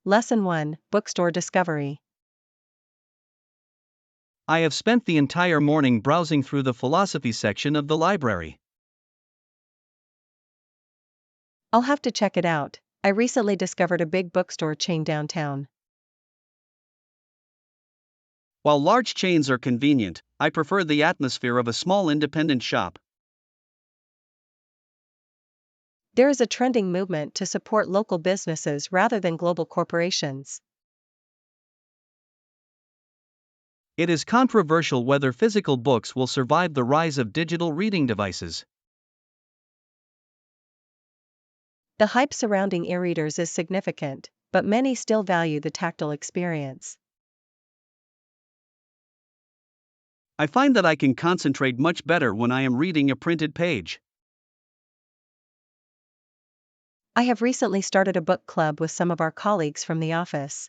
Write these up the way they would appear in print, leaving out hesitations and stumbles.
Lesson 1, Bookstore Discovery. I have spent the entire morning browsing through the philosophy section of the library. I'll have to check it out. I recently discovered a big bookstore chain downtown. While large chains are convenient, I prefer the atmosphere of a small independent shop. There is a trending movement to support local businesses rather than global corporations. It is controversial whether physical books will survive the rise of digital reading devices. The hype surrounding e-readers is significant, but many still value the tactile experience. I find that I can concentrate much better when I am reading a printed page. I have recently started a book club with some of our colleagues from the office.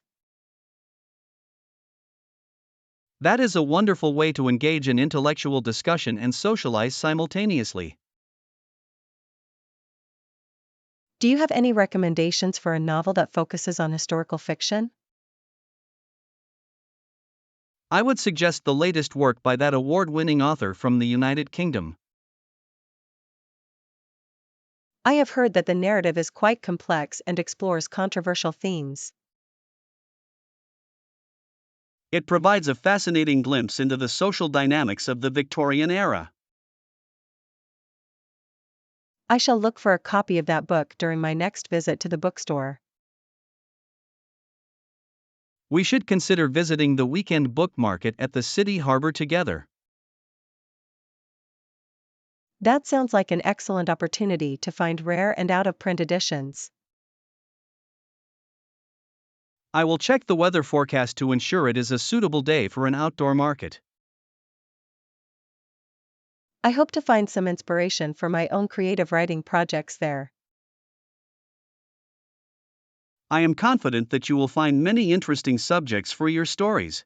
That is a wonderful way to engage in intellectual discussion and socialize simultaneously. Do you have any recommendations for a novel that focuses on historical fiction? I would suggest the latest work by that award-winning author from the United Kingdom. I have heard that the narrative is quite complex and explores controversial themes. It provides a fascinating glimpse into the social dynamics of the Victorian era. I shall look for a copy of that book during my next visit to the bookstore. We should consider visiting the weekend book market at the City Harbor together. That sounds like an excellent opportunity to find rare and out-of-print editions. I will check the weather forecast to ensure it is a suitable day for an outdoor market. I hope to find some inspiration for my own creative writing projects there. I am confident that you will find many interesting subjects for your stories.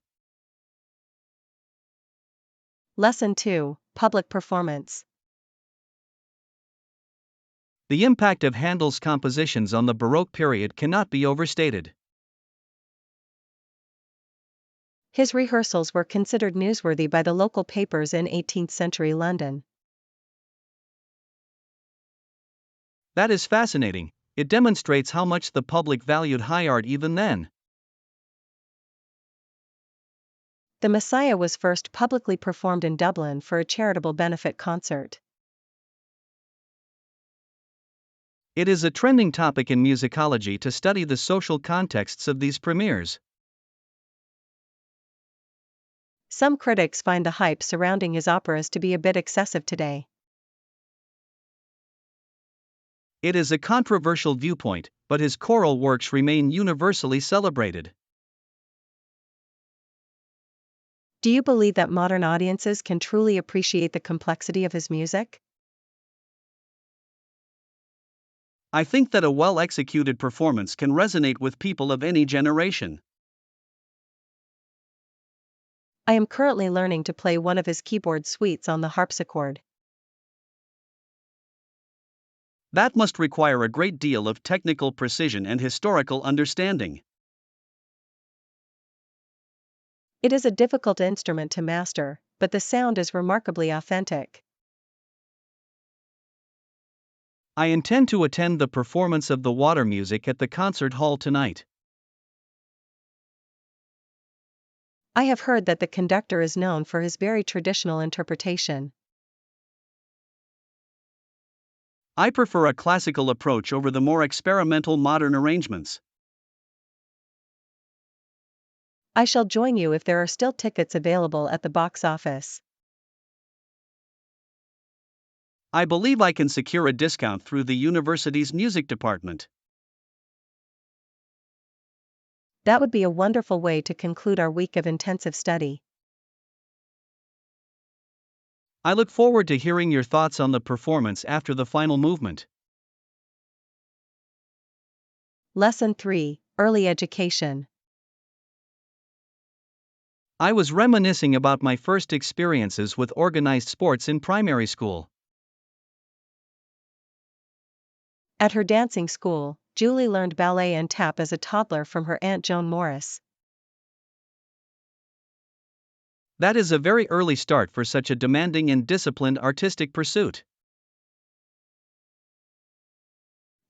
Lesson 2, Public Performance. The impact of Handel's compositions on the Baroque period cannot be overstated. His rehearsals were considered newsworthy by the local papers in 18th century London. That is fascinating. It demonstrates how much the public valued high art even then. The Messiah was first publicly performed in Dublin for a charitable benefit concert. It is a trending topic in musicology to study the social contexts of these premieres. Some critics find the hype surrounding his operas to be a bit excessive today. It is a controversial viewpoint, but his choral works remain universally celebrated. Do you believe that modern audiences can truly appreciate the complexity of his music? I think that a well-executed performance can resonate with people of any generation. I am currently learning to play one of his keyboard suites on the harpsichord. That must require a great deal of technical precision and historical understanding. It is a difficult instrument to master, but the sound is remarkably authentic. I intend to attend the performance of the water music at the concert hall tonight. I have heard that the conductor is known for his very traditional interpretation. I prefer a classical approach over the more experimental modern arrangements. I shall join you if there are still tickets available at the box office. I believe I can secure a discount through the university's music department. That would be a wonderful way to conclude our week of intensive study. I look forward to hearing your thoughts on the performance after the final movement. Lesson 3, Early Education. I was reminiscing about my first experiences with organized sports in primary school. At her dancing school, Julie learned ballet and tap as a toddler from her Aunt Joan Morris. That is a very early start for such a demanding and disciplined artistic pursuit.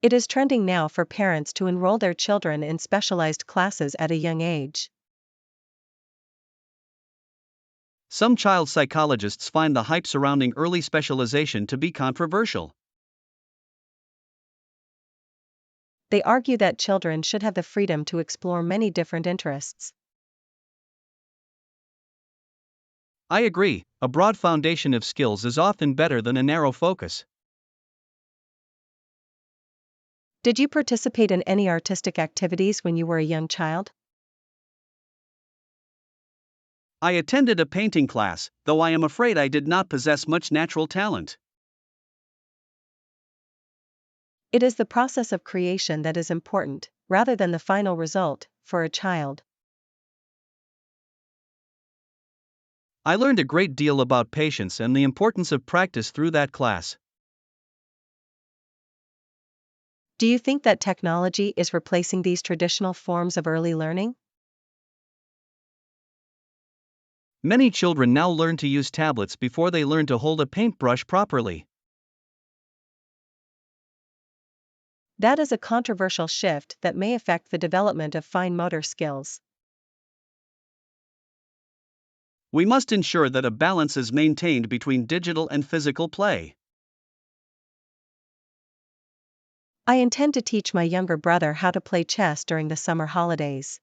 It is trending now for parents to enroll their children in specialized classes at a young age. Some child psychologists find the hype surrounding early specialization to be controversial. They argue that children should have the freedom to explore many different interests. I agree, a broad foundation of skills is often better than a narrow focus. Did you participate in any artistic activities when you were a young child? I attended a painting class, though I am afraid I did not possess much natural talent. It is the process of creation that is important, rather than the final result, for a child. I learned a great deal about patience and the importance of practice through that class. Do you think that technology is replacing these traditional forms of early learning? Many children now learn to use tablets before they learn to hold a paintbrush properly. That is a controversial shift that may affect the development of fine motor skills. We must ensure that a balance is maintained between digital and physical play. I intend to teach my younger brother how to play chess during the summer holidays.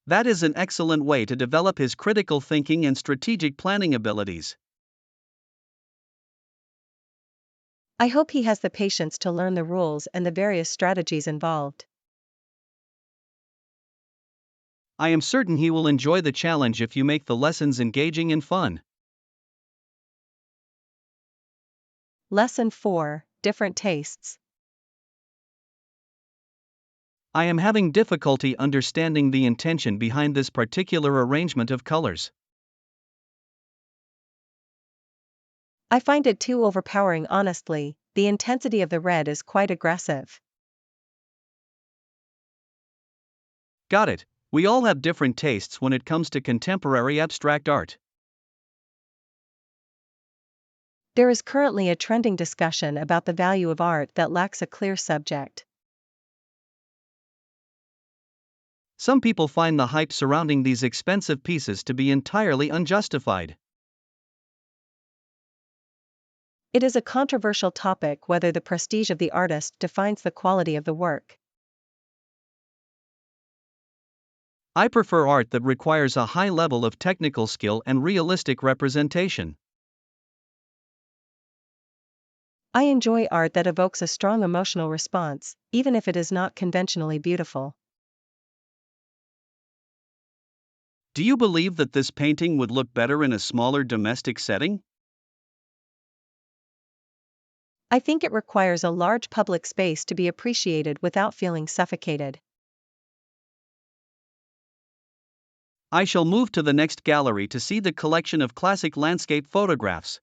That is an excellent way to develop his critical thinking and strategic planning abilities. I hope he has the patience to learn the rules and the various strategies involved. I am certain he will enjoy the challenge if you make the lessons engaging and fun. Lesson 4: Different tastes. I am having difficulty understanding the intention behind this particular arrangement of colors. I find it too overpowering honestly, the intensity of the red is quite aggressive. Got it. We all have different tastes when it comes to contemporary abstract art. There is currently a trending discussion about the value of art that lacks a clear subject. Some people find the hype surrounding these expensive pieces to be entirely unjustified. It is a controversial topic whether the prestige of the artist defines the quality of the work. I prefer art that requires a high level of technical skill and realistic representation. I enjoy art that evokes a strong emotional response, even if it is not conventionally beautiful. Do you believe that this painting would look better in a smaller domestic setting? I think it requires a large public space to be appreciated without feeling suffocated. I shall move to the next gallery to see the collection of classic landscape photographs.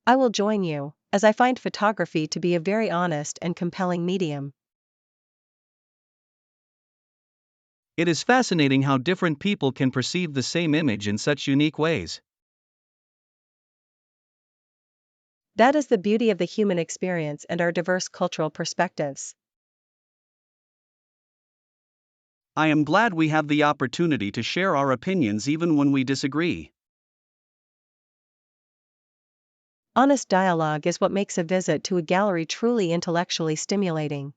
I will join you, as I find photography to be a very honest and compelling medium. It is fascinating how different people can perceive the same image in such unique ways. That is the beauty of the human experience and our diverse cultural perspectives. I am glad we have the opportunity to share our opinions even when we disagree. Honest dialogue is what makes a visit to a gallery truly intellectually stimulating.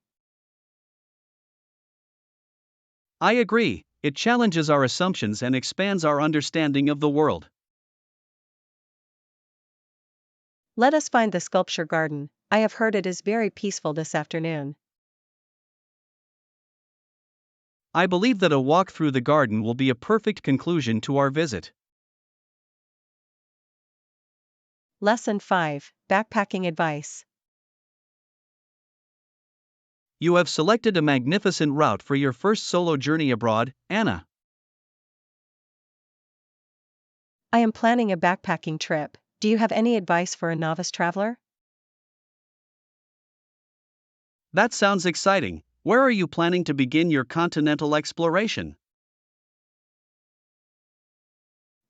I agree, it challenges our assumptions and expands our understanding of the world. Let us find the sculpture garden. I have heard it is very peaceful this afternoon. I believe that a walk through the garden will be a perfect conclusion to our visit. Lesson 5: Backpacking advice. You have selected a magnificent route for your first solo journey abroad, Anna. I am planning a backpacking trip, Do you have any advice for a novice traveler? That sounds exciting. Where are you planning to begin your continental exploration?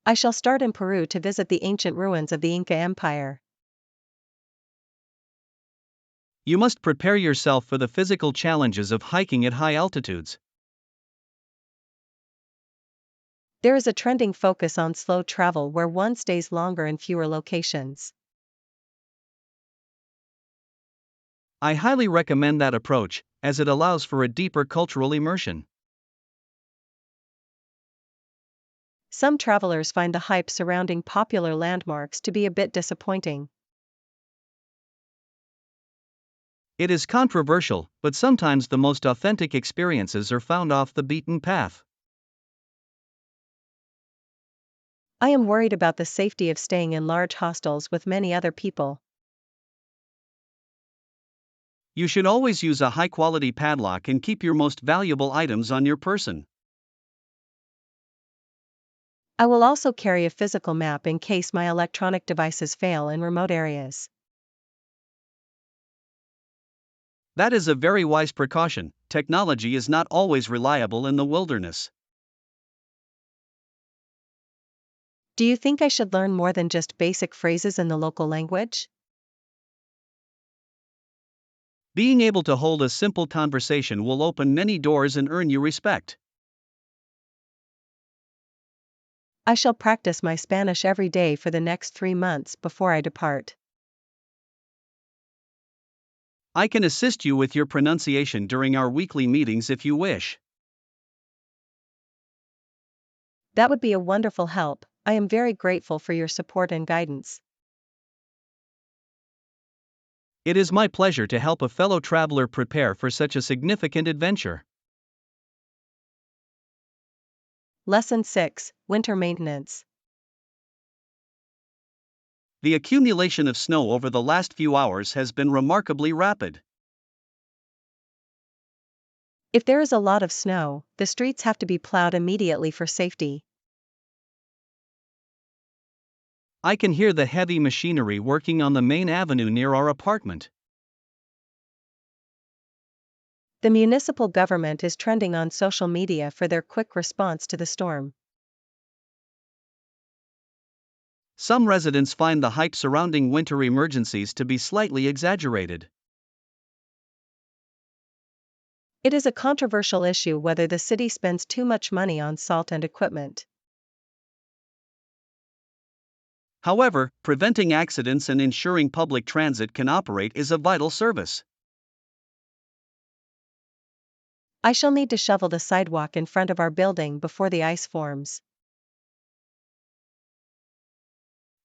I shall start in Peru to visit the ancient ruins of the Inca Empire. You must prepare yourself for the physical challenges of hiking at high altitudes. There is a trending focus on slow travel where one stays longer in fewer locations. I highly recommend that approach, as it allows for a deeper cultural immersion. Some travelers find the hype surrounding popular landmarks to be a bit disappointing. It is controversial, but sometimes the most authentic experiences are found off the beaten path. I am worried about the safety of staying in large hostels with many other people. You should always use a high-quality padlock and keep your most valuable items on your person. I will also carry a physical map in case my electronic devices fail in remote areas. That is a very wise precaution. Technology is not always reliable in the wilderness. Do you think I should learn more than just basic phrases in the local language? Being able to hold a simple conversation will open many doors and earn you respect. I shall practice my Spanish every day for the next 3 months before I depart. I can assist you with your pronunciation during our weekly meetings if you wish. That would be a wonderful help. I am very grateful for your support and guidance. It is my pleasure to help a fellow traveler prepare for such a significant adventure. Lesson 6: Winter Maintenance. The accumulation of snow over the last few hours has been remarkably rapid. If there is a lot of snow, the streets have to be plowed immediately for safety. I can hear the heavy machinery working on the main avenue near our apartment. The municipal government is trending on social media for their quick response to the storm. Some residents find the hype surrounding winter emergencies to be slightly exaggerated. It is a controversial issue whether the city spends too much money on salt and equipment. However, preventing accidents and ensuring public transit can operate is a vital service. I shall need to shovel the sidewalk in front of our building before the ice forms.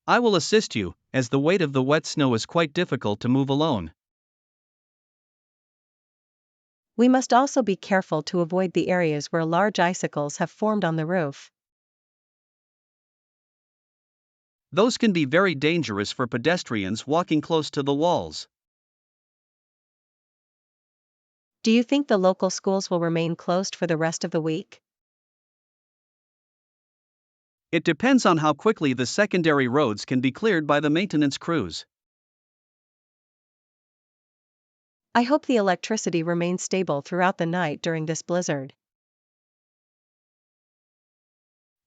I will assist you, as the weight of the wet snow is quite difficult to move alone. We must also be careful to avoid the areas where large icicles have formed on the roof. Those can be very dangerous for pedestrians walking close to the walls. Do you think the local schools will remain closed for the rest of the week? It depends on how quickly the secondary roads can be cleared by the maintenance crews. I hope the electricity remains stable throughout the night during this blizzard.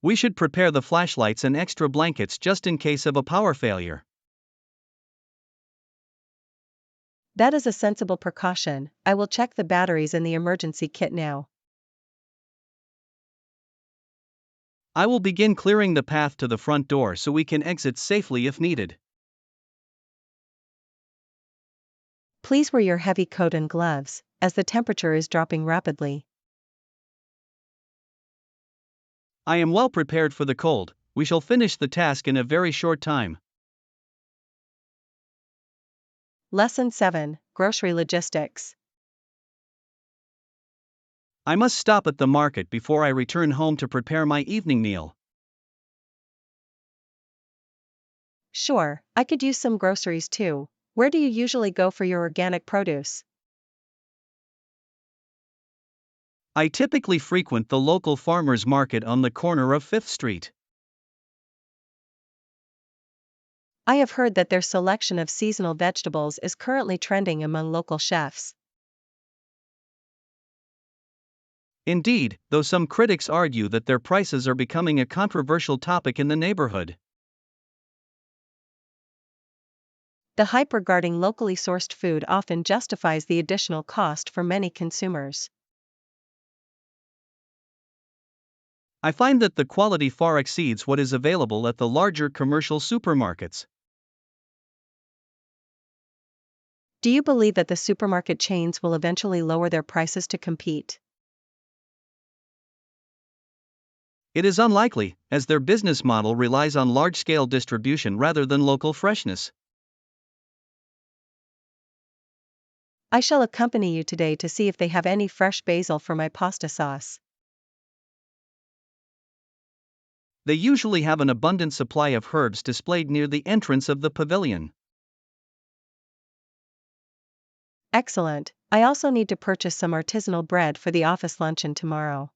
We should prepare the flashlights and extra blankets just in case of a power failure. That is a sensible precaution. I will check the batteries in the emergency kit now. I will begin clearing the path to the front door so we can exit safely if needed. Please wear your heavy coat and gloves, as the temperature is dropping rapidly. I am well prepared for the cold. We shall finish the task in a very short time. Lesson 7: Grocery Logistics. I must stop at the market before I return home to prepare my evening meal. Sure, I could use some groceries too. Where do you usually go for your organic produce? I typically frequent the local farmers market on the corner of 5th Street. I have heard that their selection of seasonal vegetables is currently trending among local chefs. Indeed, though some critics argue that their prices are becoming a controversial topic in the neighborhood. The hype regarding locally sourced food often justifies the additional cost for many consumers. I find that the quality far exceeds what is available at the larger commercial supermarkets. Do you believe that the supermarket chains will eventually lower their prices to compete? It is unlikely, as their business model relies on large-scale distribution rather than local freshness. I shall accompany you today to see if they have any fresh basil for my pasta sauce. They usually have an abundant supply of herbs displayed near the entrance of the pavilion. Excellent. I also need to purchase some artisanal bread for the office luncheon tomorrow.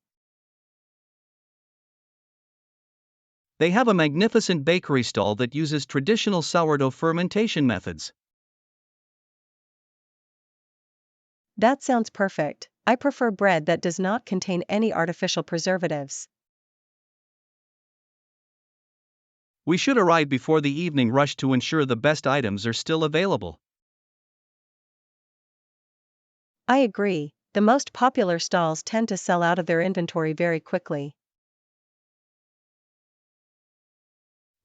They have a magnificent bakery stall that uses traditional sourdough fermentation methods. That sounds perfect. I prefer bread that does not contain any artificial preservatives. We should arrive before the evening rush to ensure the best items are still available. I agree, the most popular stalls tend to sell out of their inventory very quickly.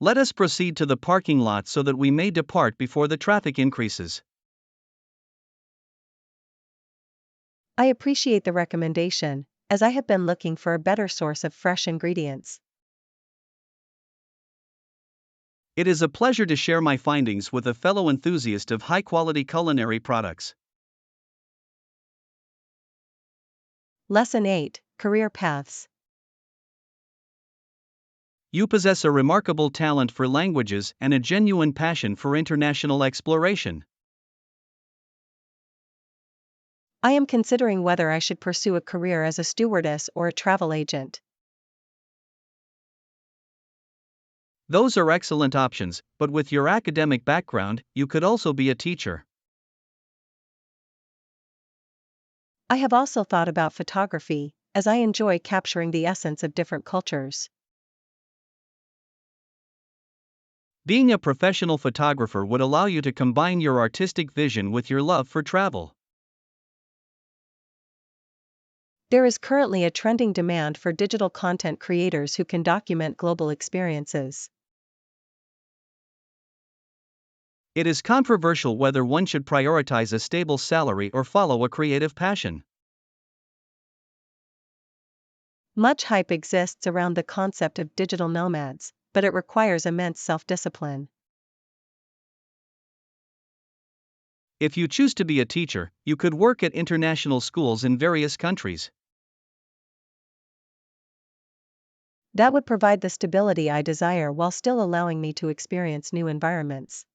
Let us proceed to the parking lot so that we may depart before the traffic increases. I appreciate the recommendation, as I have been looking for a better source of fresh ingredients. It is a pleasure to share my findings with a fellow enthusiast of high-quality culinary products. Lesson 8, Career Paths. You possess a remarkable talent for languages and a genuine passion for international exploration. I am considering whether I should pursue a career as a stewardess or a travel agent. Those are excellent options, but with your academic background, you could also be a teacher. I have also thought about photography, as I enjoy capturing the essence of different cultures. Being a professional photographer would allow you to combine your artistic vision with your love for travel. There is currently a trending demand for digital content creators who can document global experiences. It is controversial whether one should prioritize a stable salary or follow a creative passion. Much hype exists around the concept of digital nomads, but it requires immense self-discipline. If you choose to be a teacher, you could work at international schools in various countries. That would provide the stability I desire while still allowing me to experience new environments.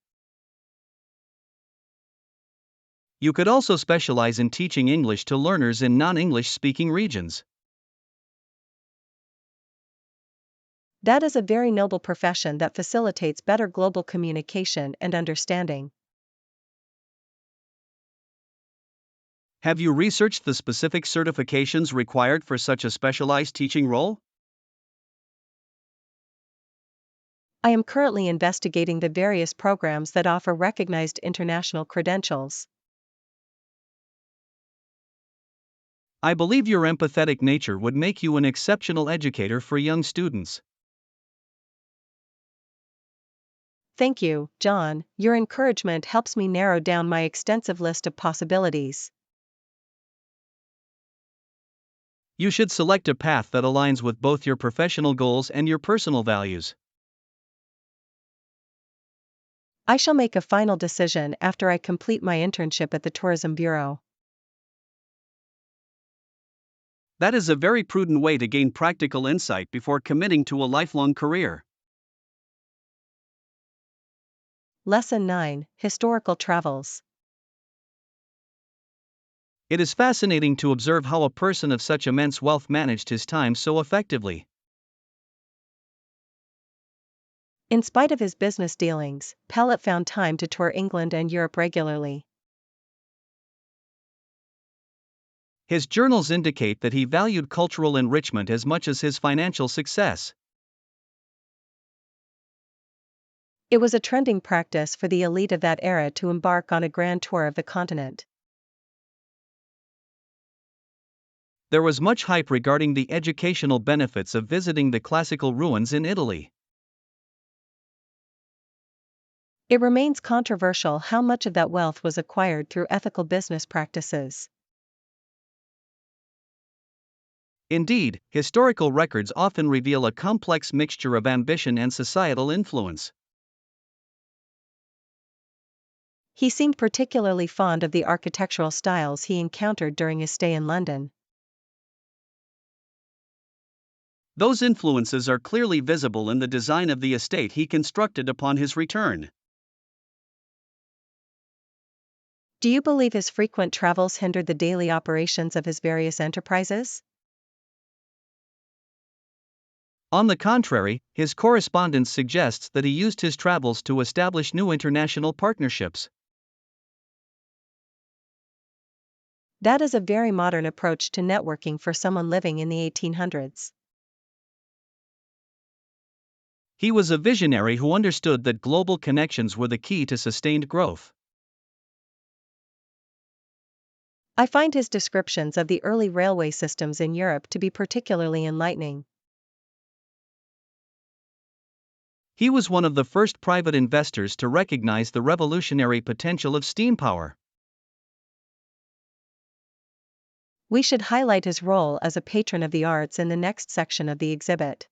You could also specialize in teaching English to learners in non-English speaking regions. That is a very noble profession that facilitates better global communication and understanding. Have you researched the specific certifications required for such a specialized teaching role? I am currently investigating the various programs that offer recognized international credentials. I believe your empathetic nature would make you an exceptional educator for young students. Thank you, John. Your encouragement helps me narrow down my extensive list of possibilities. You should select a path that aligns with both your professional goals and your personal values. I shall make a final decision after I complete my internship at the Tourism Bureau. That is a very prudent way to gain practical insight before committing to a lifelong career. Lesson 9, Historical Travels. It is fascinating to observe how a person of such immense wealth managed his time so effectively. In spite of his business dealings, Pellet found time to tour England and Europe regularly. His journals indicate that he valued cultural enrichment as much as his financial success. It was a trending practice for the elite of that era to embark on a grand tour of the continent. There was much hype regarding the educational benefits of visiting the classical ruins in Italy. It remains controversial how much of that wealth was acquired through ethical business practices. Indeed, historical records often reveal a complex mixture of ambition and societal influence. He seemed particularly fond of the architectural styles he encountered during his stay in London. Those influences are clearly visible in the design of the estate he constructed upon his return. Do you believe his frequent travels hindered the daily operations of his various enterprises? On the contrary, his correspondence suggests that he used his travels to establish new international partnerships. That is a very modern approach to networking for someone living in the 1800s. He was a visionary who understood that global connections were the key to sustained growth. I find his descriptions of the early railway systems in Europe to be particularly enlightening. He was one of the first private investors to recognize the revolutionary potential of steam power. We should highlight his role as a patron of the arts in the next section of the exhibit.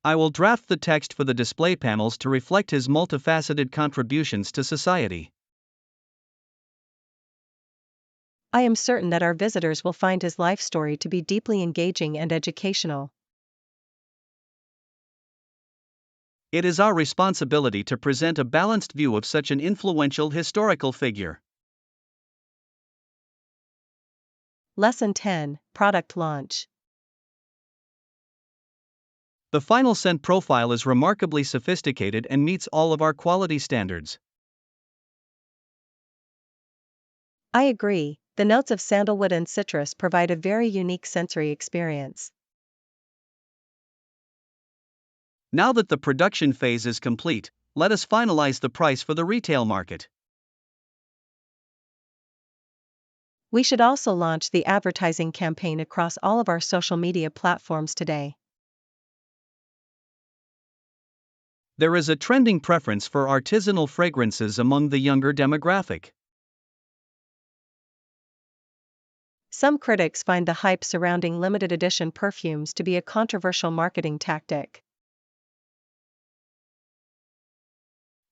I will draft the text for the display panels to reflect his multifaceted contributions to society. I am certain that our visitors will find his life story to be deeply engaging and educational. It is our responsibility to present a balanced view of such an influential historical figure. Lesson 10, Product Launch. The final scent profile is remarkably sophisticated and meets all of our quality standards. I agree, the notes of sandalwood and citrus provide a very unique sensory experience. Now that the production phase is complete, let us finalize the price for the retail market. We should also launch the advertising campaign across all of our social media platforms today. There is a trending preference for artisanal fragrances among the younger demographic. Some critics find the hype surrounding limited edition perfumes to be a controversial marketing tactic.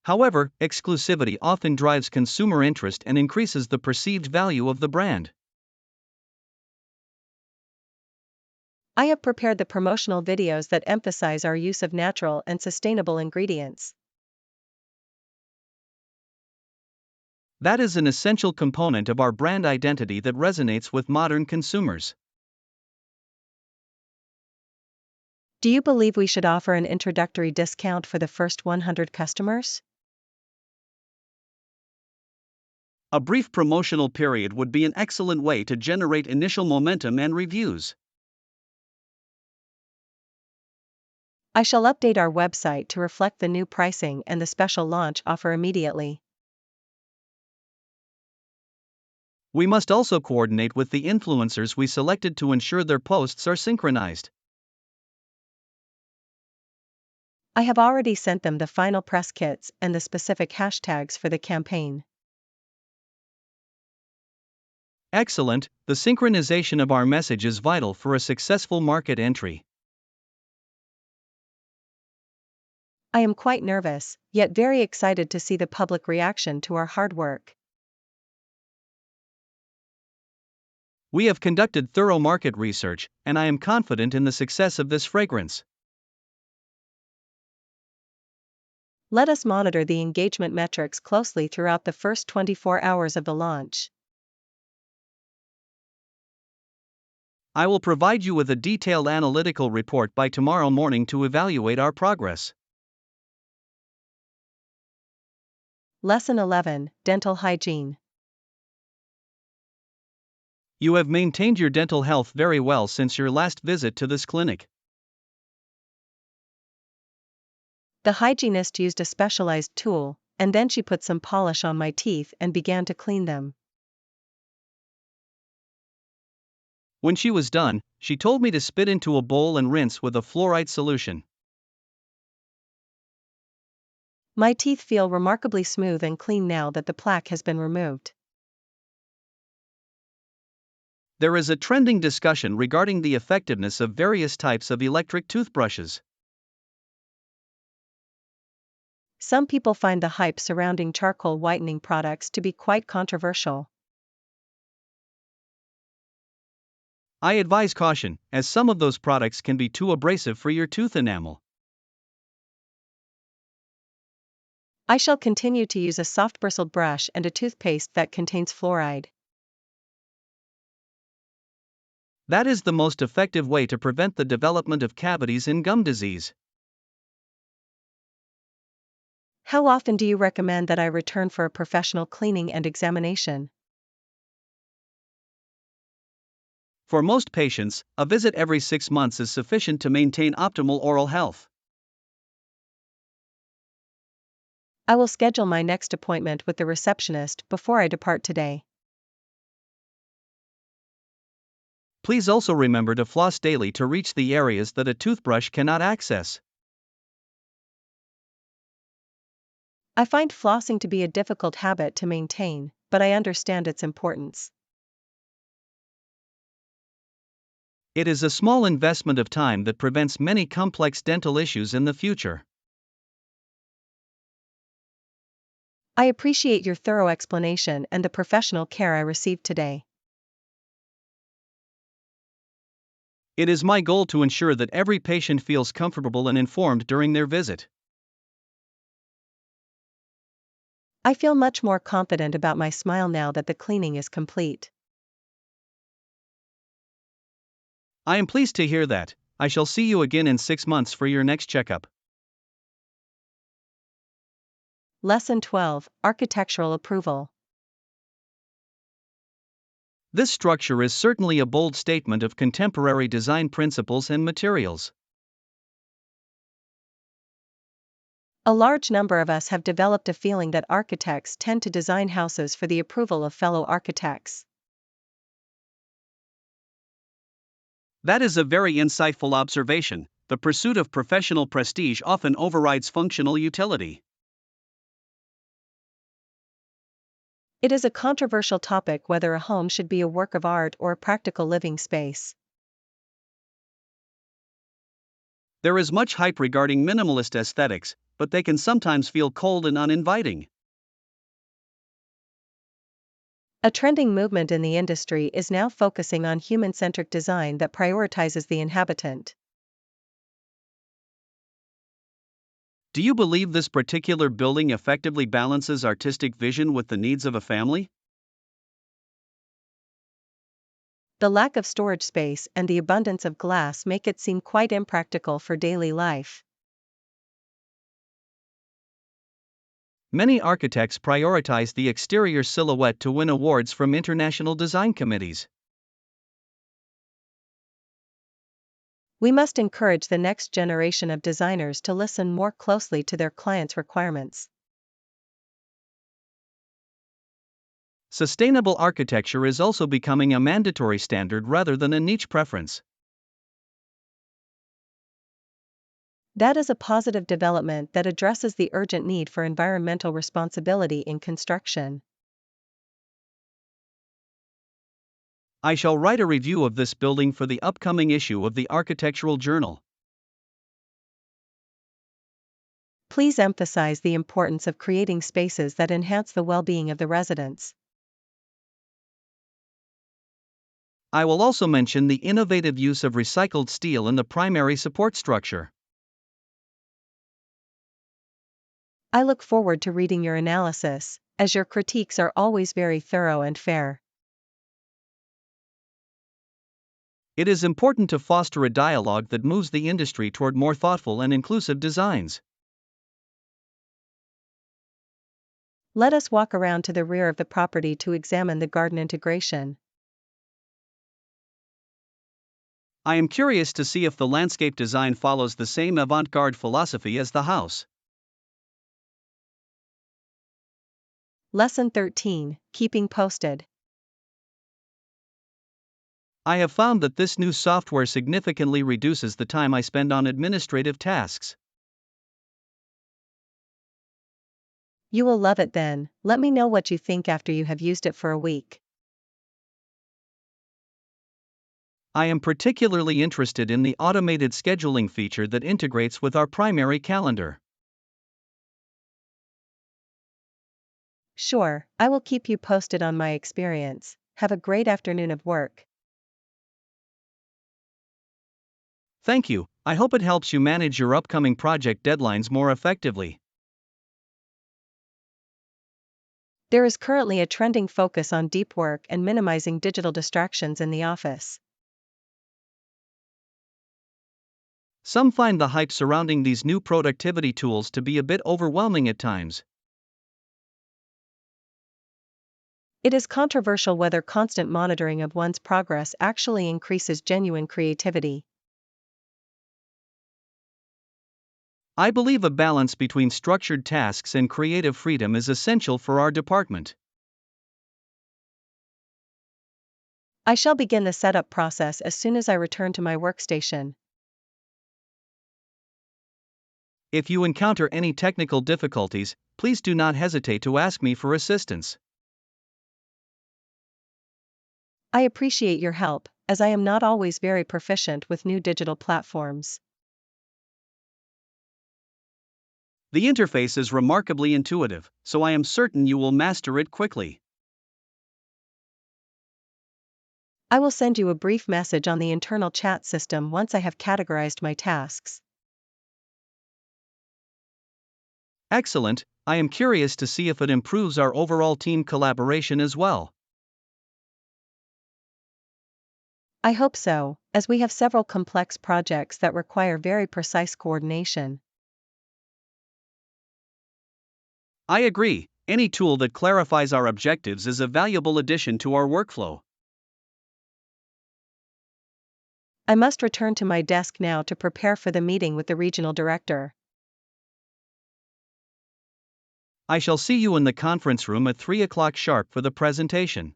However, exclusivity often drives consumer interest and increases the perceived value of the brand. I have prepared the promotional videos that emphasize our use of natural and sustainable ingredients. That is an essential component of our brand identity that resonates with modern consumers. Do you believe we should offer an introductory discount for the first 100 customers? A brief promotional period would be an excellent way to generate initial momentum and reviews. I shall update our website to reflect the new pricing and the special launch offer immediately. We must also coordinate with the influencers we selected to ensure their posts are synchronized. I have already sent them the final press kits and the specific hashtags for the campaign. Excellent, the synchronization of our message is vital for a successful market entry. I am quite nervous, yet very excited to see the public reaction to our hard work. We have conducted thorough market research, and I am confident in the success of this fragrance. Let us monitor the engagement metrics closely throughout the first 24 hours of the launch. I will provide you with a detailed analytical report by tomorrow morning to evaluate our progress. Lesson 11, Dental Hygiene. You have maintained your dental health very well since your last visit to this clinic. The hygienist used a specialized tool, and then she put some polish on my teeth and began to clean them. When she was done, she told me to spit into a bowl and rinse with a fluoride solution. My teeth feel remarkably smooth and clean now that the plaque has been removed. There is a trending discussion regarding the effectiveness of various types of electric toothbrushes. Some people find the hype surrounding charcoal whitening products to be quite controversial. I advise caution, as some of those products can be too abrasive for your tooth enamel. I shall continue to use a soft bristled brush and a toothpaste that contains fluoride. That is the most effective way to prevent the development of cavities and gum disease. How often do you recommend that I return for a professional cleaning and examination? For most patients, a visit every 6 months is sufficient to maintain optimal oral health. I will schedule my next appointment with the receptionist before I depart today. Please also remember to floss daily to reach the areas that a toothbrush cannot access. I find flossing to be a difficult habit to maintain, but I understand its importance. It is a small investment of time that prevents many complex dental issues in the future. I appreciate your thorough explanation and the professional care I received today. It is my goal to ensure that every patient feels comfortable and informed during their visit. I feel much more confident about my smile now that the cleaning is complete. I am pleased to hear that. I shall see you again in 6 months for your next checkup. Lesson 12, Architectural Approval. This structure is certainly a bold statement of contemporary design principles and materials. A large number of us have developed a feeling that architects tend to design houses for the approval of fellow architects. That is a very insightful observation. The pursuit of professional prestige often overrides functional utility. It is a controversial topic whether a home should be a work of art or a practical living space. There is much hype regarding minimalist aesthetics, but they can sometimes feel cold and uninviting. A trending movement in the industry is now focusing on human-centric design that prioritizes the inhabitant. Do you believe this particular building effectively balances artistic vision with the needs of a family? The lack of storage space and the abundance of glass make it seem quite impractical for daily life. Many architects prioritize the exterior silhouette to win awards from international design committees. We must encourage the next generation of designers to listen more closely to their clients' requirements. Sustainable architecture is also becoming a mandatory standard rather than a niche preference. That is a positive development that addresses the urgent need for environmental responsibility in construction. I shall write a review of this building for the upcoming issue of the Architectural Journal. Please emphasize the importance of creating spaces that enhance the well-being of the residents. I will also mention the innovative use of recycled steel in the primary support structure. I look forward to reading your analysis, as your critiques are always very thorough and fair. It is important to foster a dialogue that moves the industry toward more thoughtful and inclusive designs. Let us walk around to the rear of the property to examine the garden integration. I am curious to see if the landscape design follows the same avant-garde philosophy as the house. Lesson 13, Keeping Posted. I have found that this new software significantly reduces the time I spend on administrative tasks. You will love it then. Let me know what you think after you have used it for a week. I am particularly interested in the automated scheduling feature that integrates with our primary calendar. Sure, I will keep you posted on my experience. Have a great afternoon of work. Thank you. I hope it helps you manage your upcoming project deadlines more effectively. There is currently a trending focus on deep work and minimizing digital distractions in the office. Some find the hype surrounding these new productivity tools to be a bit overwhelming at times. It is controversial whether constant monitoring of one's progress actually increases genuine creativity. I believe a balance between structured tasks and creative freedom is essential for our department. I shall begin the setup process as soon as I return to my workstation. If you encounter any technical difficulties, please do not hesitate to ask me for assistance. I appreciate your help, as I am not always very proficient with new digital platforms. The interface is remarkably intuitive, so I am certain you will master it quickly. I will send you a brief message on the internal chat system once I have categorized my tasks. Excellent. I am curious to see if it improves our overall team collaboration as well. I hope so, as we have several complex projects that require very precise coordination. I agree. Any tool that clarifies our objectives is a valuable addition to our workflow. I must return to my desk now to prepare for the meeting with the regional director. I shall see you in the conference room at 3 o'clock sharp for the presentation.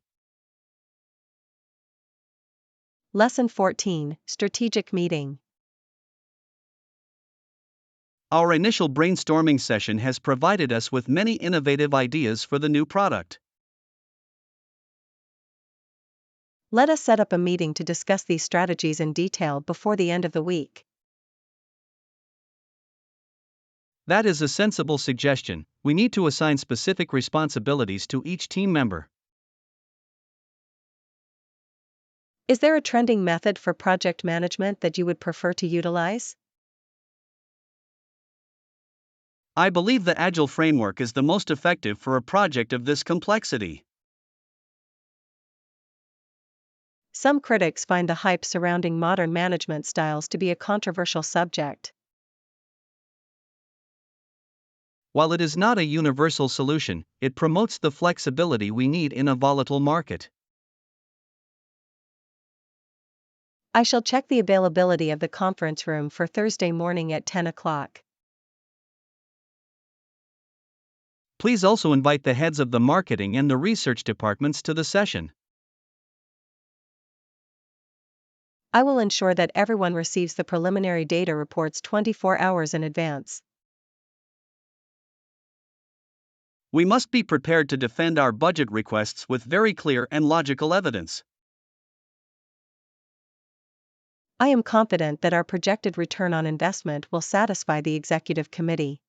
Lesson 14, Strategic Meeting. Our initial brainstorming session has provided us with many innovative ideas for the new product. Let us set up a meeting to discuss these strategies in detail before the end of the week. That is a sensible suggestion. We need to assign specific responsibilities to each team member. Is there a trending method for project management that you would prefer to utilize? I believe the Agile framework is the most effective for a project of this complexity. Some critics find the hype surrounding modern management styles to be a controversial subject. While it is not a universal solution, it promotes the flexibility we need in a volatile market. I shall check the availability of the conference room for Thursday morning at 10 o'clock. Please also invite the heads of the marketing and the research departments to the session. I will ensure that everyone receives the preliminary data reports 24 hours in advance. We must be prepared to defend our budget requests with very clear and logical evidence. I am confident that our projected return on investment will satisfy the executive committee.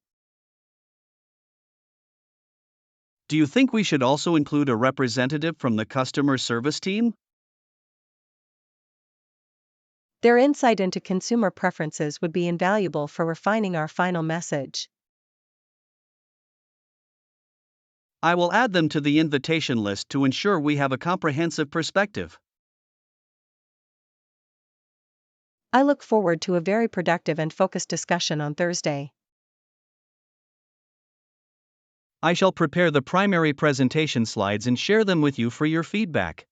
Do you think we should also include a representative from the customer service team? Their insight into consumer preferences would be invaluable for refining our final message. I will add them to the invitation list to ensure we have a comprehensive perspective. I look forward to a very productive and focused discussion on Thursday. I shall prepare the primary presentation slides and share them with you for your feedback.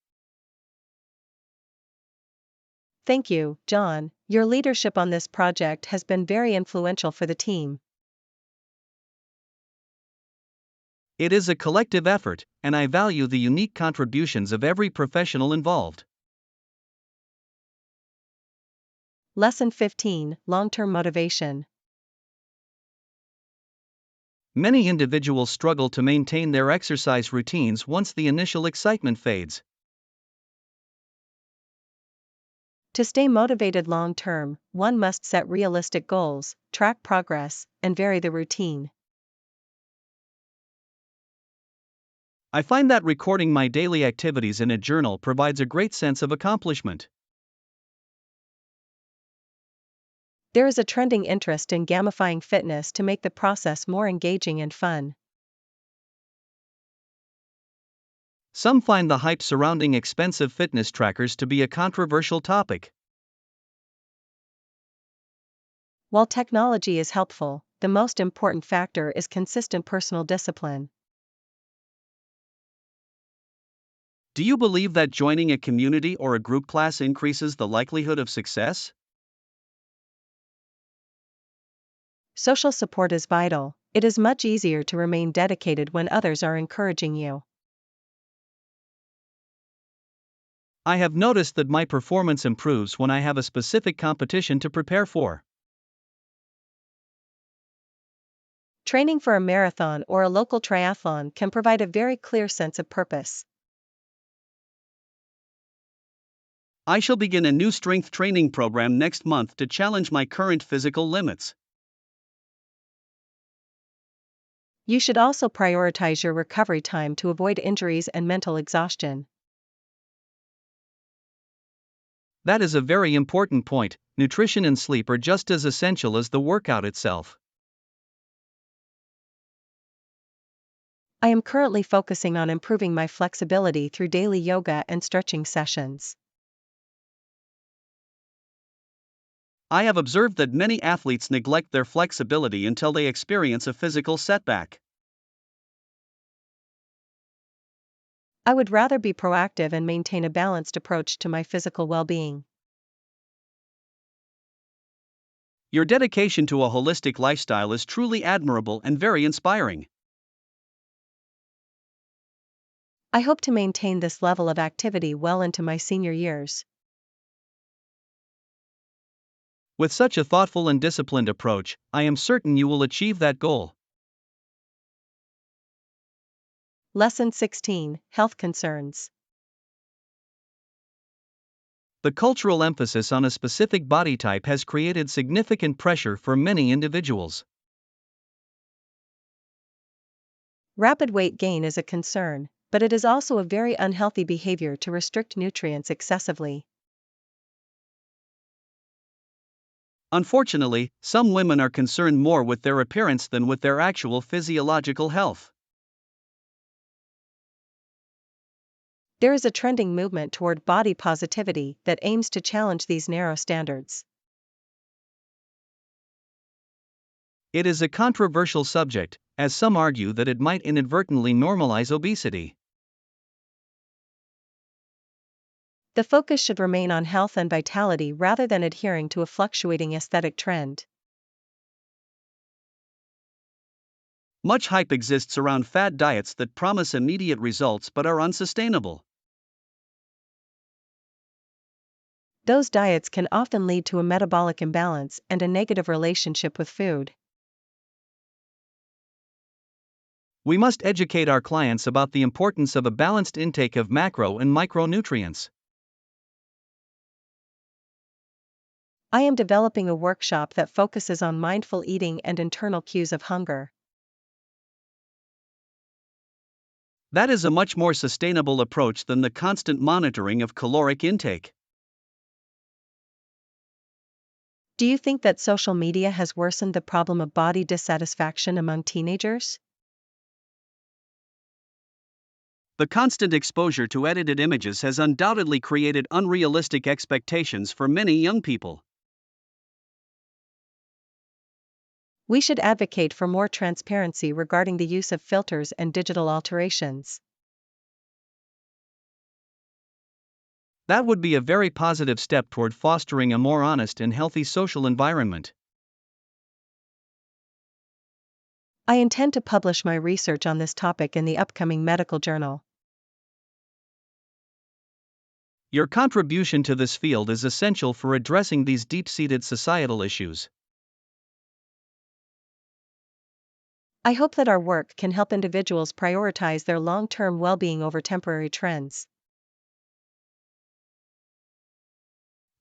Thank you, John. Your leadership on this project has been very influential for the team. It is a collective effort, and I value the unique contributions of every professional involved. Lesson 15, Long-Term Motivation. Many individuals struggle to maintain their exercise routines once the initial excitement fades. To stay motivated long-term, one must set realistic goals, track progress, and vary the routine. I find that recording my daily activities in a journal provides a great sense of accomplishment. There is a trending interest in gamifying fitness to make the process more engaging and fun. Some find the hype surrounding expensive fitness trackers to be a controversial topic. While technology is helpful, the most important factor is consistent personal discipline. Do you believe that joining a community or a group class increases the likelihood of success? Social support is vital. It is much easier to remain dedicated when others are encouraging you. I have noticed that my performance improves when I have a specific competition to prepare for. Training for a marathon or a local triathlon can provide a very clear sense of purpose. I shall begin a new strength training program next month to challenge my current physical limits. You should also prioritize your recovery time to avoid injuries and mental exhaustion. That is a very important point. Nutrition and sleep are just as essential as the workout itself. I am currently focusing on improving my flexibility through daily yoga and stretching sessions. I have observed that many athletes neglect their flexibility until they experience a physical setback. I would rather be proactive and maintain a balanced approach to my physical well-being. Your dedication to a holistic lifestyle is truly admirable and very inspiring. I hope to maintain this level of activity well into my senior years. With such a thoughtful and disciplined approach, I am certain you will achieve that goal. Lesson 16, Health Concerns. The cultural emphasis on a specific body type has created significant pressure for many individuals. Rapid weight gain is a concern, but it is also a very unhealthy behavior to restrict nutrients excessively. Unfortunately, some women are concerned more with their appearance than with their actual physiological health. There is a trending movement toward body positivity that aims to challenge these narrow standards. It is a controversial subject, as some argue that it might inadvertently normalize obesity. The focus should remain on health and vitality rather than adhering to a fluctuating aesthetic trend. Much hype exists around fad diets that promise immediate results but are unsustainable. Those diets can often lead to a metabolic imbalance and a negative relationship with food. We must educate our clients about the importance of a balanced intake of macro and micronutrients. I am developing a workshop that focuses on mindful eating and internal cues of hunger. That is a much more sustainable approach than the constant monitoring of caloric intake. Do you think that social media has worsened the problem of body dissatisfaction among teenagers? The constant exposure to edited images has undoubtedly created unrealistic expectations for many young people. We should advocate for more transparency regarding the use of filters and digital alterations. That would be a very positive step toward fostering a more honest and healthy social environment. I intend to publish my research on this topic in the upcoming medical journal. Your contribution to this field is essential for addressing these deep-seated societal issues. I hope that our work can help individuals prioritize their long-term well-being over temporary trends.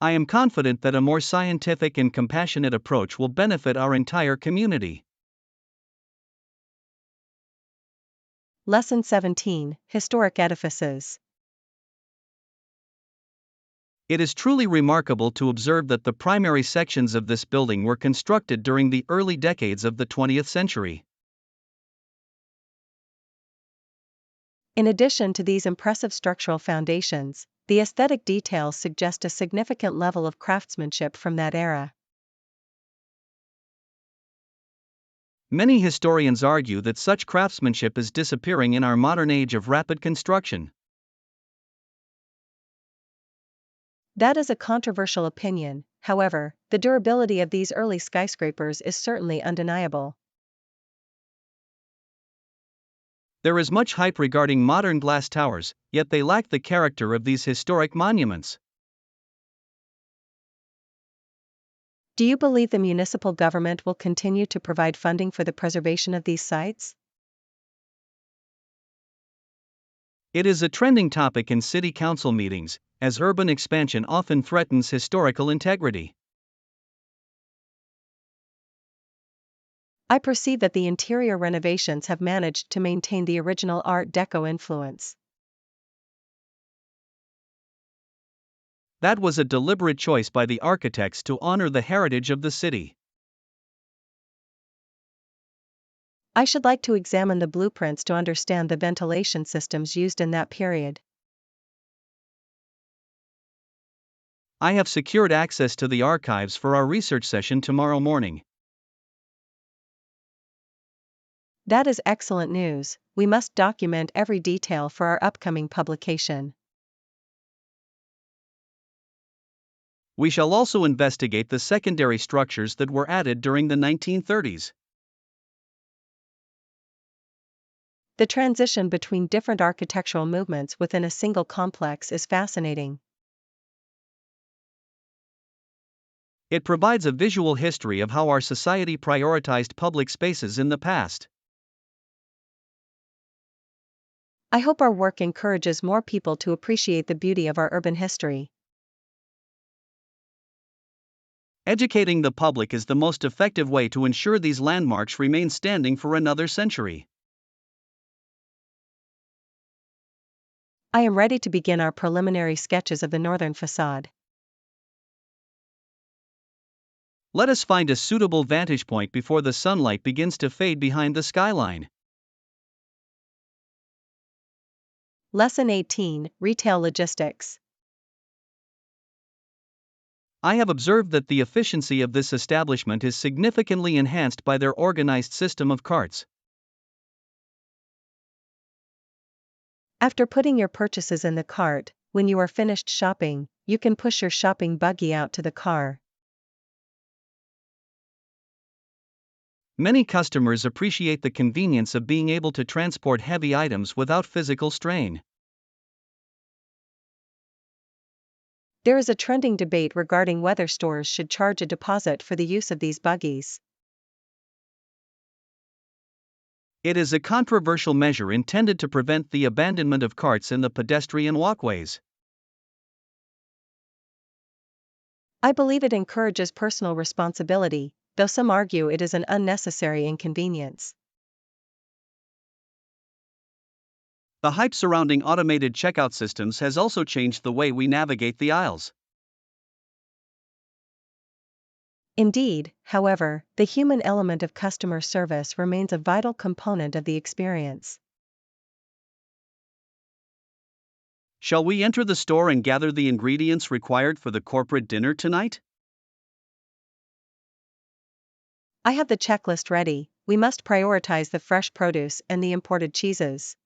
I am confident that a more scientific and compassionate approach will benefit our entire community. Lesson 17: Historic Edifices. It is truly remarkable to observe that the primary sections of this building were constructed during the early decades of the 20th century. In addition to these impressive structural foundations, the aesthetic details suggest a significant level of craftsmanship from that era. Many historians argue that such craftsmanship is disappearing in our modern age of rapid construction. That is a controversial opinion. However, the durability of these early skyscrapers is certainly undeniable. There is much hype regarding modern glass towers, yet they lack the character of these historic monuments. Do you believe the municipal government will continue to provide funding for the preservation of these sites? It is a trending topic in city council meetings, as urban expansion often threatens historical integrity. I perceive that the interior renovations have managed to maintain the original Art Deco influence. That was a deliberate choice by the architects to honor the heritage of the city. I should like to examine the blueprints to understand the ventilation systems used in that period. I have secured access to the archives for our research session tomorrow morning. That is excellent news. We must document every detail for our upcoming publication. We shall also investigate the secondary structures that were added during the 1930s. The transition between different architectural movements within a single complex is fascinating. It provides a visual history of how our society prioritized public spaces in the past. I hope our work encourages more people to appreciate the beauty of our urban history. Educating the public is the most effective way to ensure these landmarks remain standing for another century. I am ready to begin our preliminary sketches of the northern facade. Let us find a suitable vantage point before the sunlight begins to fade behind the skyline. Lesson 18: Retail Logistics. I have observed that the efficiency of this establishment is significantly enhanced by their organized system of carts. After putting your purchases in the cart, when you are finished shopping, you can push your shopping buggy out to the car. Many customers appreciate the convenience of being able to transport heavy items without physical strain. There is a trending debate regarding whether stores should charge a deposit for the use of these buggies. It is a controversial measure intended to prevent the abandonment of carts in the pedestrian walkways. I believe it encourages personal responsibility, though some argue it is an unnecessary inconvenience. The hype surrounding automated checkout systems has also changed the way we navigate the aisles. Indeed, however, the human element of customer service remains a vital component of the experience. Shall we enter the store and gather the ingredients required for the corporate dinner tonight? I have the checklist ready. We must prioritize the fresh produce and the imported cheeses.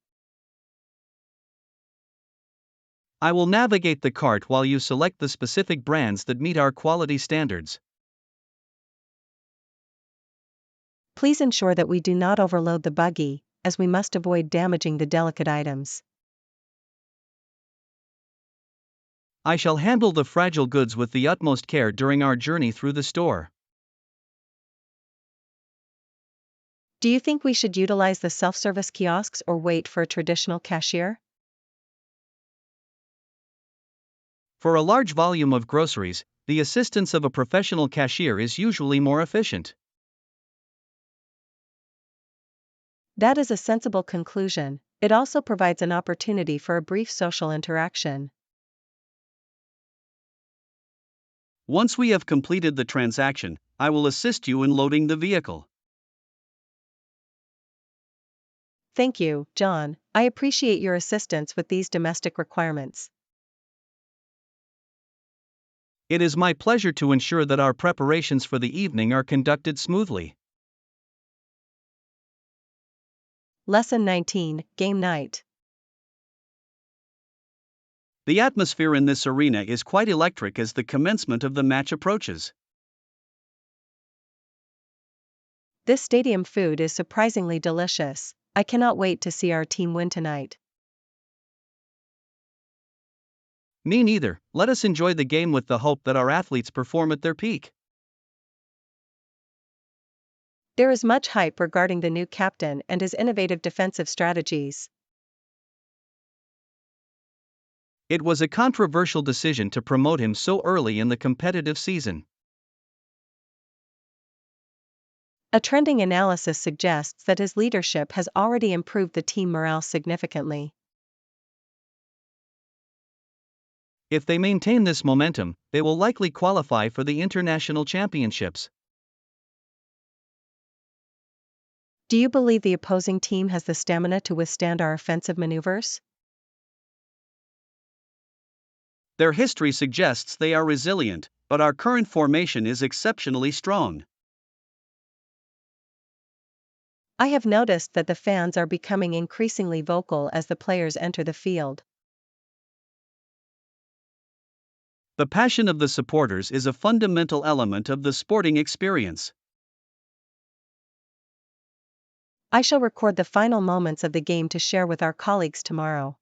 I will navigate the cart while you select the specific brands that meet our quality standards. Please ensure that we do not overload the buggy, as we must avoid damaging the delicate items. I shall handle the fragile goods with the utmost care during our journey through the store. Do you think we should utilize the self-service kiosks or wait for a traditional cashier? For a large volume of groceries, the assistance of a professional cashier is usually more efficient. That is a sensible conclusion. It also provides an opportunity for a brief social interaction. Once we have completed the transaction, I will assist you in loading the vehicle. Thank you, John. I appreciate your assistance with these domestic requirements. It is my pleasure to ensure that our preparations for the evening are conducted smoothly. Lesson 19, Game Night. The atmosphere in this arena is quite electric as the commencement of the match approaches. This stadium food is surprisingly delicious. I cannot wait to see our team win tonight. Me neither. Let us enjoy the game with the hope that our athletes perform at their peak. There is much hype regarding the new captain and his innovative defensive strategies. It was a controversial decision to promote him so early in the competitive season. A trending analysis suggests that his leadership has already improved the team morale significantly. If they maintain this momentum, they will likely qualify for the international championships. Do you believe the opposing team has the stamina to withstand our offensive maneuvers? Their history suggests they are resilient, but our current formation is exceptionally strong. I have noticed that the fans are becoming increasingly vocal as the players enter the field. The passion of the supporters is a fundamental element of the sporting experience. I shall record the final moments of the game to share with our colleagues tomorrow.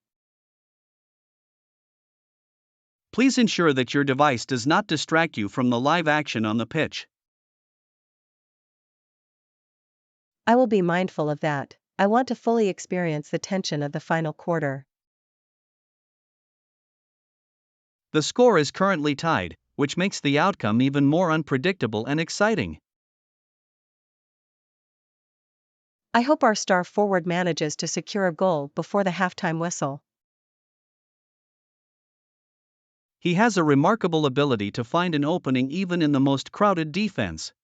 Please ensure that your device does not distract you from the live action on the pitch. I will be mindful of that. I want to fully experience the tension of the final quarter. The score is currently tied, which makes the outcome even more unpredictable and exciting. I hope our star forward manages to secure a goal before the halftime whistle. He has a remarkable ability to find an opening even in the most crowded defense.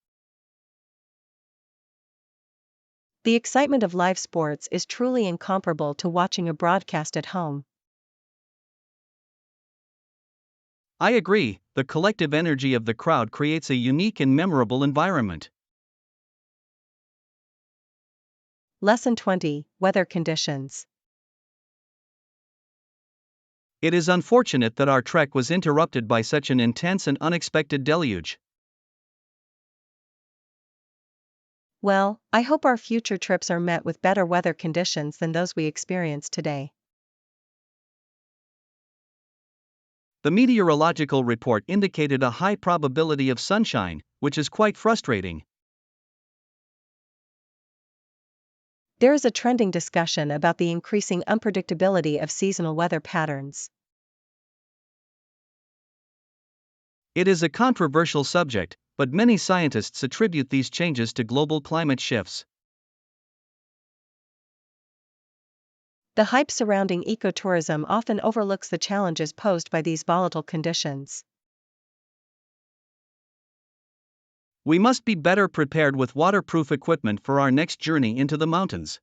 The excitement of live sports is truly incomparable to watching a broadcast at home. I agree, the collective energy of the crowd creates a unique and memorable environment. Lesson 20, Weather Conditions. It is unfortunate that our trek was interrupted by such an intense and unexpected deluge. Well, I hope our future trips are met with better weather conditions than those we experienced today. The meteorological report indicated a high probability of sunshine, which is quite frustrating. There is a trending discussion about the increasing unpredictability of seasonal weather patterns. It is a controversial subject, but many scientists attribute these changes to global climate shifts. The hype surrounding ecotourism often overlooks the challenges posed by these volatile conditions. We must be better prepared with waterproof equipment for our next journey into the mountains.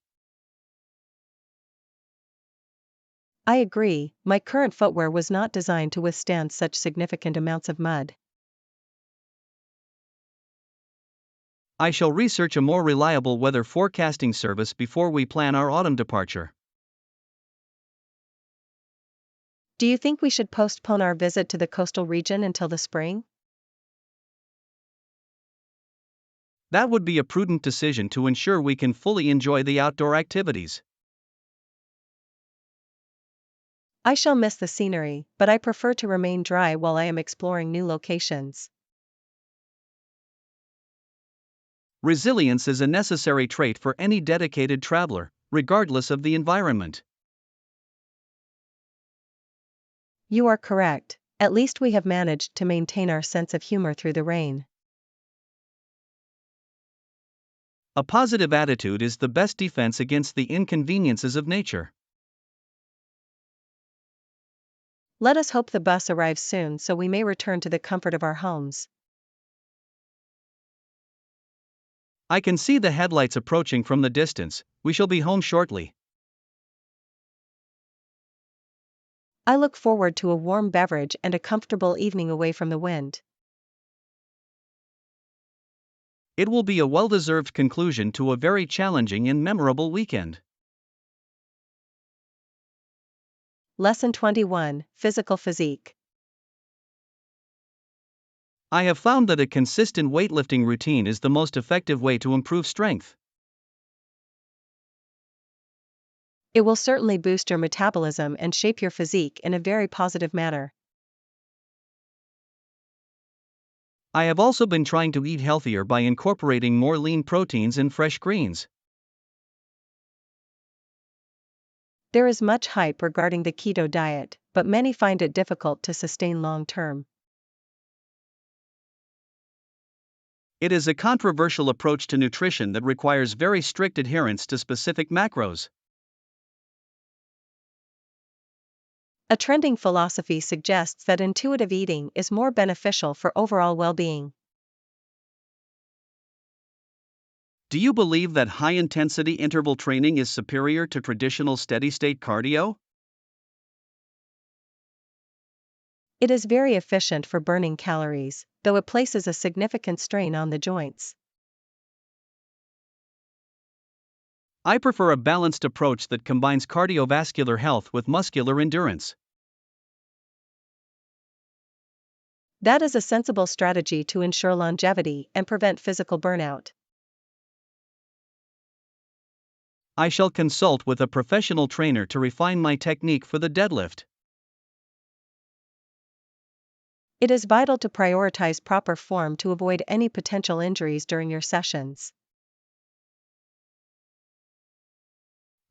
I agree, my current footwear was not designed to withstand such significant amounts of mud. I shall research a more reliable weather forecasting service before we plan our autumn departure. Do you think we should postpone our visit to the coastal region until the spring? That would be a prudent decision to ensure we can fully enjoy the outdoor activities. I shall miss the scenery, but I prefer to remain dry while I am exploring new locations. Resilience is a necessary trait for any dedicated traveler, regardless of the environment. You are correct, at least we have managed to maintain our sense of humor through the rain. A positive attitude is the best defense against the inconveniences of nature. Let us hope the bus arrives soon so we may return to the comfort of our homes. I can see the headlights approaching from the distance. We shall be home shortly. I look forward to a warm beverage and a comfortable evening away from the wind. It will be a well-deserved conclusion to a very challenging and memorable weekend. Lesson 21, Physical Physique. I have found that a consistent weightlifting routine is the most effective way to improve strength. It will certainly boost your metabolism and shape your physique in a very positive manner. I have also been trying to eat healthier by incorporating more lean proteins and fresh greens. There is much hype regarding the keto diet, but many find it difficult to sustain long term. It is a controversial approach to nutrition that requires very strict adherence to specific macros. A trending philosophy suggests that intuitive eating is more beneficial for overall well-being. Do you believe that high-intensity interval training is superior to traditional steady-state cardio? It is very efficient for burning calories, though it places a significant strain on the joints. I prefer a balanced approach that combines cardiovascular health with muscular endurance. That is a sensible strategy to ensure longevity and prevent physical burnout. I shall consult with a professional trainer to refine my technique for the deadlift. It is vital to prioritize proper form to avoid any potential injuries during your sessions.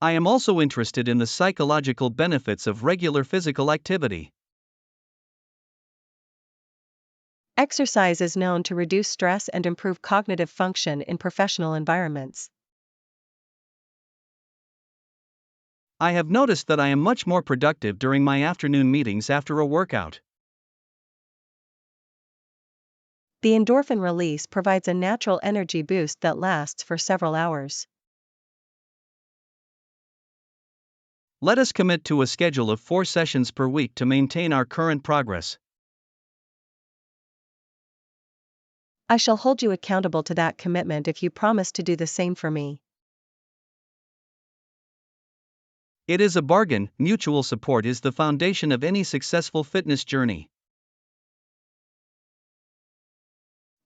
I am also interested in the psychological benefits of regular physical activity. Exercise is known to reduce stress and improve cognitive function in professional environments. I have noticed that I am much more productive during my afternoon meetings after a workout. The endorphin release provides a natural energy boost that lasts for several hours. Let us commit to a schedule of 4 sessions per week to maintain our current progress. I shall hold you accountable to that commitment if you promise to do the same for me. It is a bargain. Mutual support is the foundation of any successful fitness journey.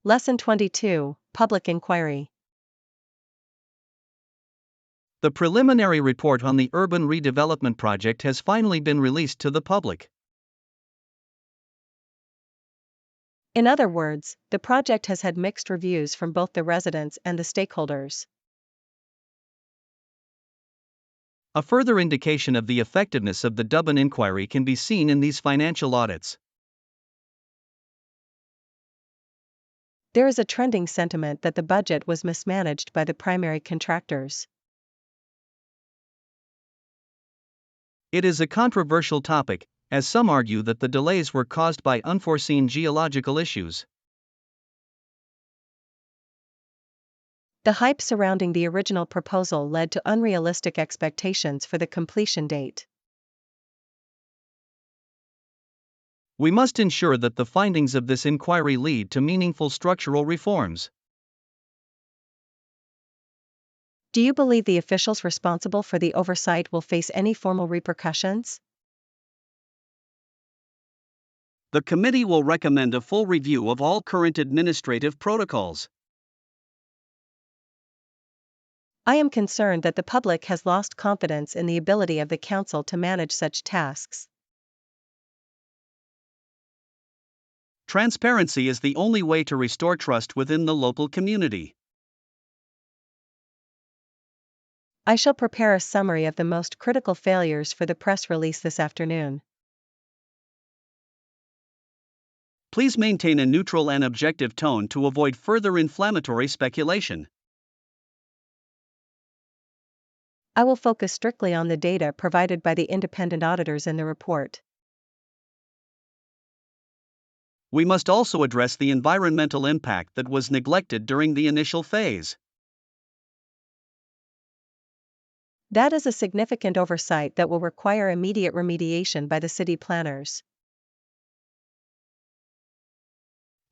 Lesson 22, Public Inquiry. The preliminary report on the urban redevelopment project has finally been released to the public. In other words, the project has had mixed reviews from both the residents and the stakeholders. A further indication of the effectiveness of the Dublin inquiry can be seen in these financial audits. There is a trending sentiment that the budget was mismanaged by the primary contractors. It is a controversial topic, as some argue that the delays were caused by unforeseen geological issues. The hype surrounding the original proposal led to unrealistic expectations for the completion date. We must ensure that the findings of this inquiry lead to meaningful structural reforms. Do you believe the officials responsible for the oversight will face any formal repercussions? The committee will recommend a full review of all current administrative protocols. I am concerned that the public has lost confidence in the ability of the council to manage such tasks. Transparency is the only way to restore trust within the local community. I shall prepare a summary of the most critical failures for the press release this afternoon. Please maintain a neutral and objective tone to avoid further inflammatory speculation. I will focus strictly on the data provided by the independent auditors in the report. We must also address the environmental impact that was neglected during the initial phase. That is a significant oversight that will require immediate remediation by the city planners.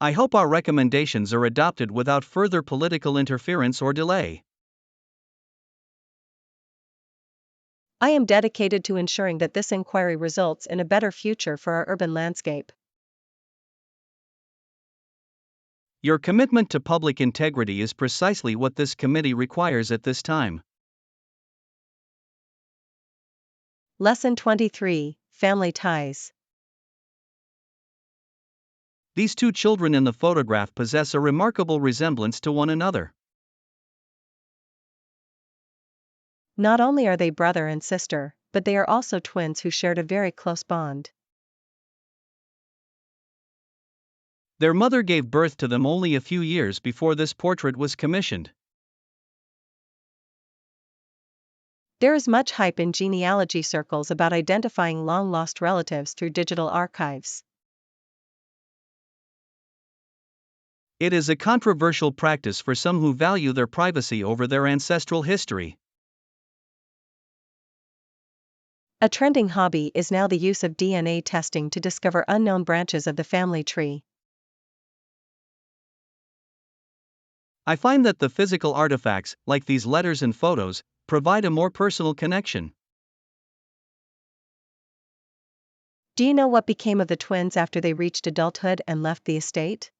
I hope our recommendations are adopted without further political interference or delay. I am dedicated to ensuring that this inquiry results in a better future for our urban landscape. Your commitment to public integrity is precisely what this committee requires at this time. Lesson 23: Family Ties. These two children in the photograph possess a remarkable resemblance to one another. Not only are they brother and sister, but they are also twins who shared a very close bond. Their mother gave birth to them only a few years before this portrait was commissioned. There is much hype in genealogy circles about identifying long-lost relatives through digital archives. It is a controversial practice for some who value their privacy over their ancestral history. A trending hobby is now the use of DNA testing to discover unknown branches of the family tree. I find that the physical artifacts, like these letters and photos, provide a more personal connection. Do you know what became of the twins after they reached adulthood and left the estate?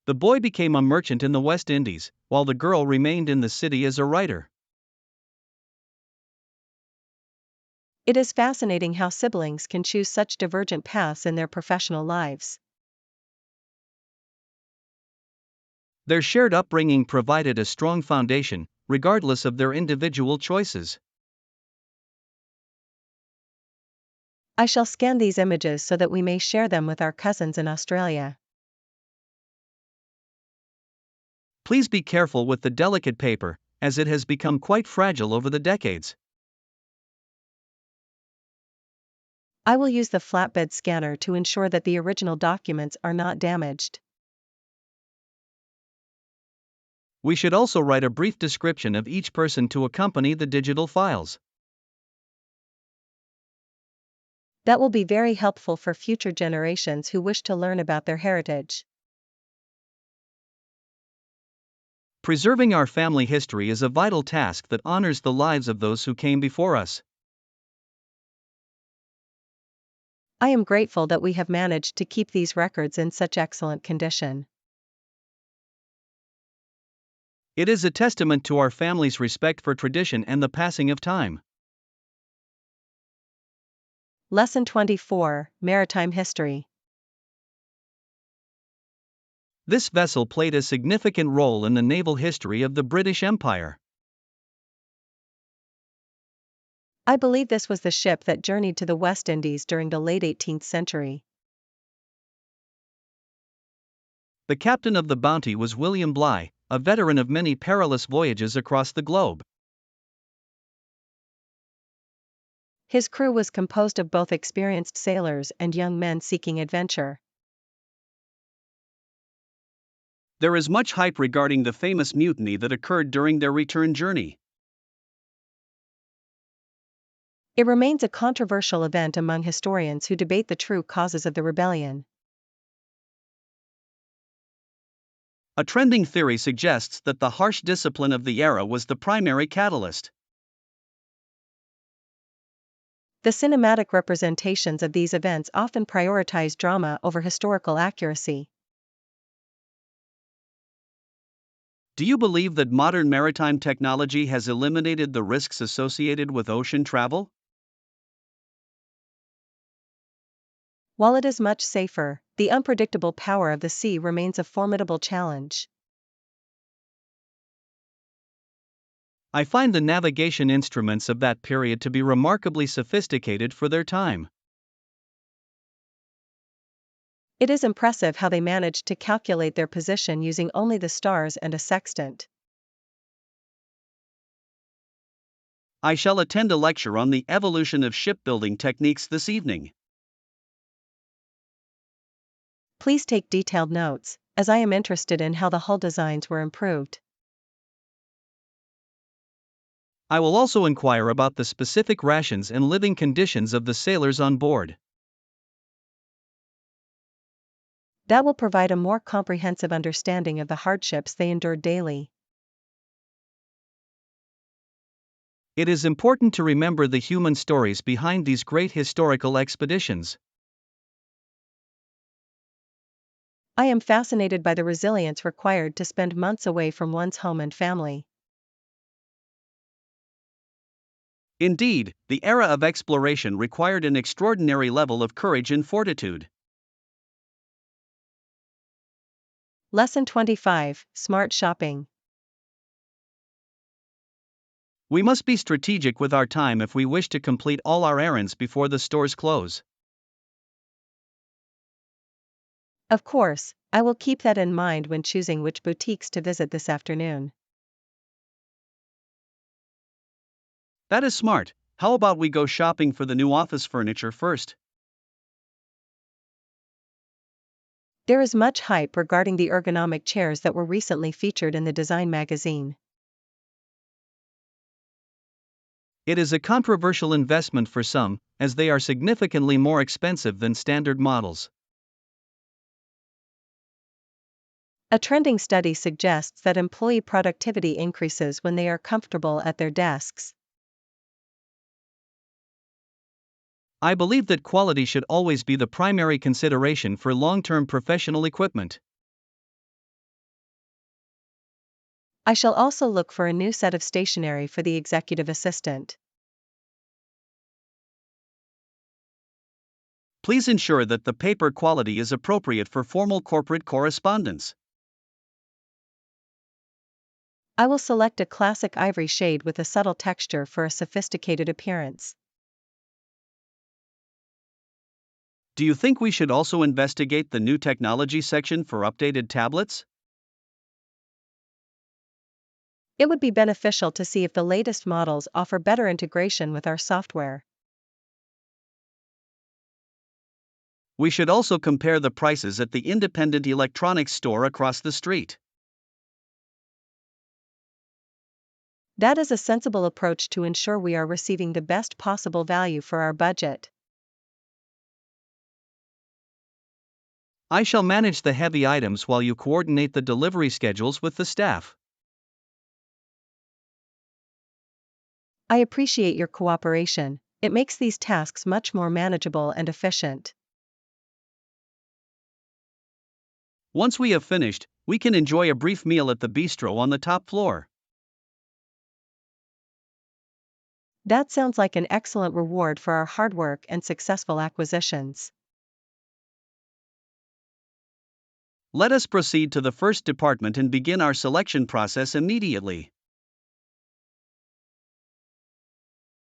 The boy became a merchant in the West Indies, while the girl remained in the city as a writer. It is fascinating how siblings can choose such divergent paths in their professional lives. Their shared upbringing provided a strong foundation, regardless of their individual choices. I shall scan these images so that we may share them with our cousins in Australia. Please be careful with the delicate paper, as it has become quite fragile over the decades. I will use the flatbed scanner to ensure that the original documents are not damaged. We should also write a brief description of each person to accompany the digital files. That will be very helpful for future generations who wish to learn about their heritage. Preserving our family history is a vital task that honors the lives of those who came before us. I am grateful that we have managed to keep these records in such excellent condition. It is a testament to our family's respect for tradition and the passing of time. Lesson 24: Maritime History. This vessel played a significant role in the naval history of the British Empire. I believe this was the ship that journeyed to the West Indies during the late 18th century. The captain of the Bounty was William Bligh, a veteran of many perilous voyages across the globe. His crew was composed of both experienced sailors and young men seeking adventure. There is much hype regarding the famous mutiny that occurred during their return journey. It remains a controversial event among historians who debate the true causes of the rebellion. A trending theory suggests that the harsh discipline of the era was the primary catalyst. The cinematic representations of these events often prioritize drama over historical accuracy. Do you believe that modern maritime technology has eliminated the risks associated with ocean travel? While it is much safer, the unpredictable power of the sea remains a formidable challenge. I find the navigation instruments of that period to be remarkably sophisticated for their time. It is impressive how they managed to calculate their position using only the stars and a sextant. I shall attend a lecture on the evolution of shipbuilding techniques this evening. Please take detailed notes, as I am interested in how the hull designs were improved. I will also inquire about the specific rations and living conditions of the sailors on board. That will provide a more comprehensive understanding of the hardships they endured daily. It is important to remember the human stories behind these great historical expeditions. I am fascinated by the resilience required to spend months away from one's home and family. Indeed, the era of exploration required an extraordinary level of courage and fortitude. Lesson 25: Smart Shopping. We must be strategic with our time if we wish to complete all our errands before the stores close. Of course, I will keep that in mind when choosing which boutiques to visit this afternoon. That is smart. How about we go shopping for the new office furniture first? There is much hype regarding the ergonomic chairs that were recently featured in the design magazine. It is a controversial investment for some, as they are significantly more expensive than standard models. A trending study suggests that employee productivity increases when they are comfortable at their desks. I believe that quality should always be the primary consideration for long-term professional equipment. I shall also look for a new set of stationery for the executive assistant. Please ensure that the paper quality is appropriate for formal corporate correspondence. I will select a classic ivory shade with a subtle texture for a sophisticated appearance. Do you think we should also investigate the new technology section for updated tablets? It would be beneficial to see if the latest models offer better integration with our software. We should also compare the prices at the independent electronics store across the street. That is a sensible approach to ensure we are receiving the best possible value for our budget. I shall manage the heavy items while you coordinate the delivery schedules with the staff. I appreciate your cooperation. It makes these tasks much more manageable and efficient. Once we have finished, we can enjoy a brief meal at the bistro on the top floor. That sounds like an excellent reward for our hard work and successful acquisitions. Let us proceed to the first department and begin our selection process immediately.